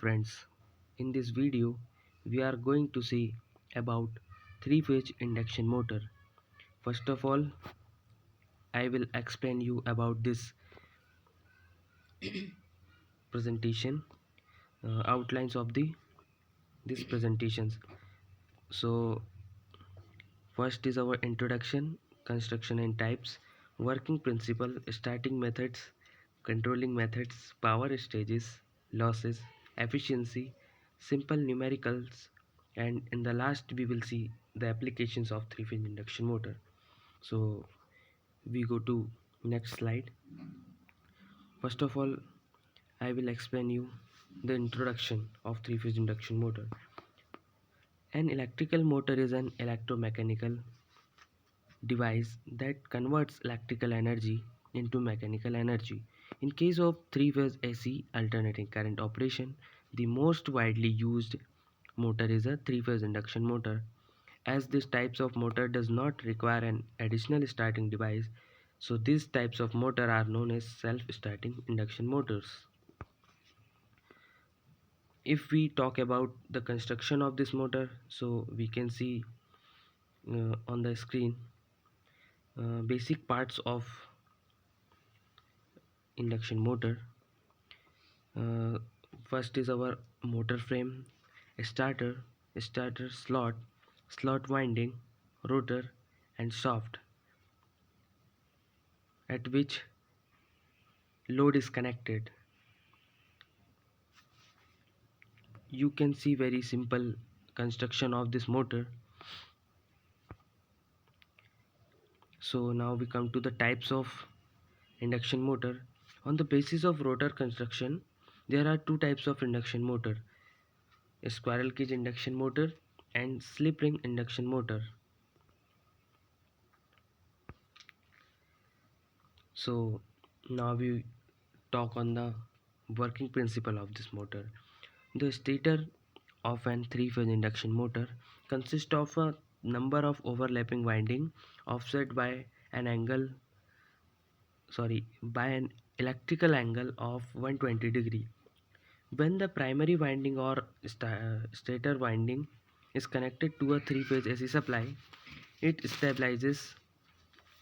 friends, in this video we are going to see about three-phase induction motor. First of all, I will explain you about this presentation, outlines of these presentations. So first is our introduction, construction and types, working principle, starting methods, controlling methods, power stages, losses, efficiency, simple numericals, and in the last we will see the applications of three-phase induction motor. So we go to next slide. First of all, I will explain you the introduction of three-phase induction motor. An electrical motor is an electromechanical device that converts electrical energy into mechanical energy. In case of three-phase AC alternating current operation, the most widely used motor is a three-phase induction motor. As this types of motor does not require an additional starting device, so these types of motor are known as self-starting induction motors. If we talk about the construction of this motor, so we can see on the screen basic parts of induction motor. uh, First is our motor frame, starter, starter slot, slot winding, rotor and shaft at which load is connected. You can see very simple construction of this motor. So now we come to the types of induction motor. On the basis of rotor construction, there are two types of induction motor: a squirrel cage induction motor and slip ring induction motor. So now we talk on the working principle of this motor. The stator of an three-phase induction motor consists of a number of overlapping winding offset by an electrical angle of 120 degree. When the primary winding or stator winding is connected to a three-phase AC supply, it stabilizes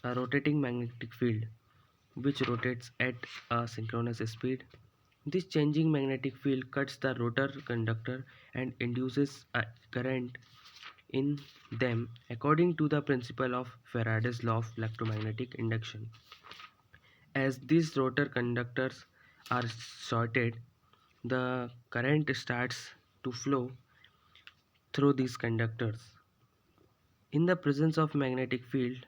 a rotating magnetic field which rotates at a synchronous speed. This changing magnetic field cuts the rotor conductor and induces a current in them according to the principle of Faraday's law of electromagnetic induction. As these rotor conductors are shorted, the current starts to flow through these conductors. In the presence of magnetic field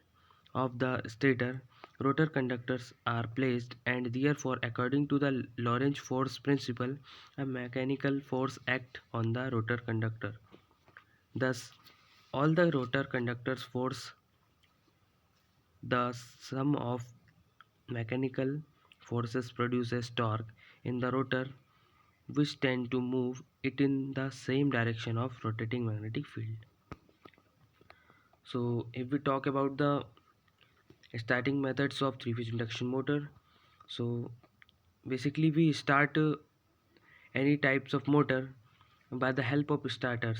of the stator, rotor conductors are placed and therefore according to the Lorentz force principle, a mechanical force acts on the rotor conductor. Thus, all the rotor conductors force the sum of mechanical forces produces torque in the rotor which tend to move it in the same direction of rotating magnetic field. So if we talk about the starting methods of three-phase induction motor, so basically we start any types of motor by the help of starters,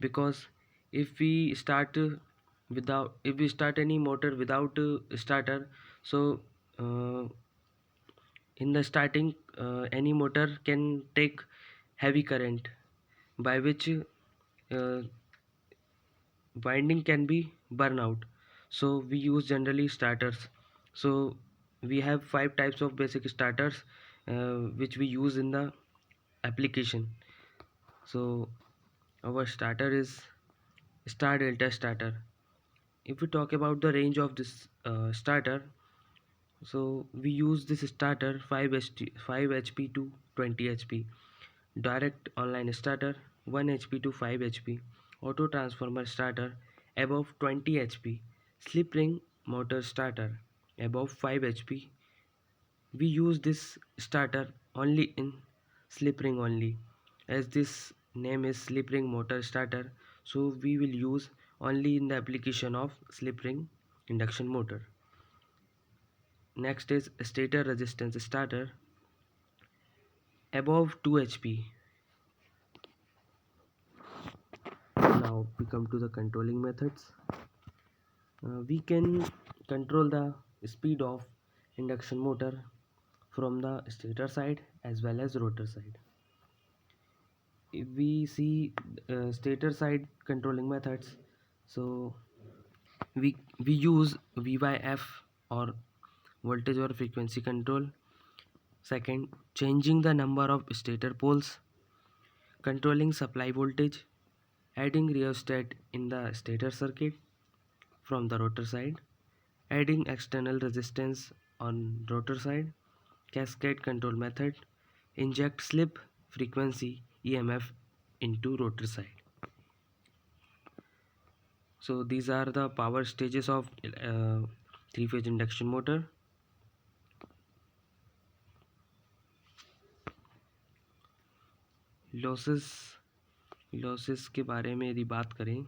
because if we start if we start any motor without starter, so uh, in the starting any motor can take heavy current by which winding can be burn out. So we use generally starters. So we have five types of basic starters which we use in the application. So our starter is star delta starter. If we talk about the range of this starter, so we use this starter 5 HP to 20 HP, direct online starter 1 HP to 5 HP, auto transformer starter above 20 HP, slip ring motor starter above 5 HP. We use this starter only in slip ring only, as this name is slip ring motor starter, so we will use only in the application of slip ring induction motor. Next is stator resistance starter above 2 HP, Now we come to the controlling methods. We can control the speed of induction motor from the stator side as well as rotor side. If we see stator side controlling methods, so we use VYF or voltage or frequency control. Second, changing the number of stator poles, controlling supply voltage, adding rheostat in the stator circuit from the rotor side, adding external resistance on rotor side, cascade control method, inject slip frequency EMF into rotor side. So these are the power stages of three-phase induction motor. Losses के बारे में यदि बात करें